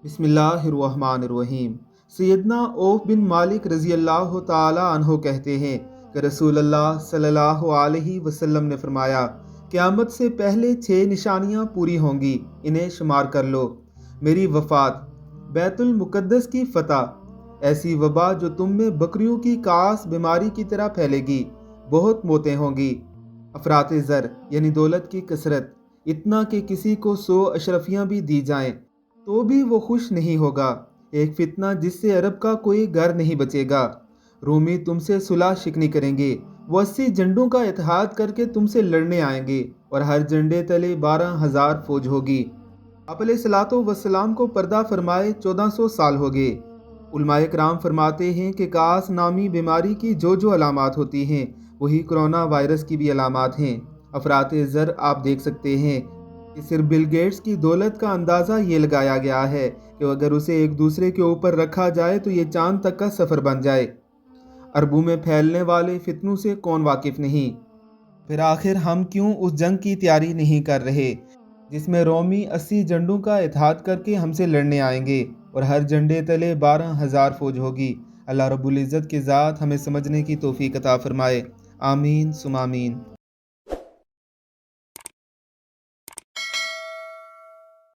बिस्मिल्लाहिर्रहमानिर्रहीम। सैयदना औफ बिन मालिक रज़ी अल्लाह ताला अन्हो कहते हैं कि रसूल अल्लाह सल्लल्लाहु अलैहि वसल्लम ने फरमाया, क़यामत से पहले 6 निशानियाँ पूरी होंगी, इन्हें शुमार कर लो। मेरी वफ़ात, बैतुल मुक़द्दस की फ़तह, ऐसी वबा जो तुम में बकरियों की कास बीमारी की तरह फैलेगी, बहुत मौतें होंगी, अफरात ज़र यानी दौलत की कसरत, इतना कि किसी को 100 अशरफियाँ भी दी जाएं तो भी वो खुश नहीं होगा, एक फितना जिससे अरब का कोई घर नहीं बचेगा। रूमी तुमसे सुलह शिकनी करेंगे, वो 80 झंडों का इत्तेहाद करके तुमसे लड़ने आएंगे और हर झंडे तले 12,000 फौज होगी। आप अलैहिस्सलातो वस्सलाम को पर्दा फरमाए 1400 साल हो गए। उलमाए कराम फरमाते हैं कि कास नामी बीमारी की जो जो अलामात होती हैं वही कोरोना वायरस की भी अलामात हैं। अफरात ज़र आप देख सकते हैं कि सिर्फ बिल गेट्स की दौलत का अंदाज़ा ये लगाया गया है कि अगर उसे एक दूसरे के ऊपर रखा जाए तो ये चांद तक का सफ़र बन जाए। अरबों में फैलने वाले फितनों से कौन वाकिफ़ नहीं। फिर आखिर हम क्यों उस जंग की तैयारी नहीं कर रहे जिसमें रोमी 80 झंडों का इत्तेहाद करके हमसे लड़ने आएंगे और हर झंडे तले 12,000 फौज होगी। अल्लाह रब्बुल इज़्ज़त की ज़ात हमें समझने की तौफीक अता फरमाए। आमीन सुम आमीन।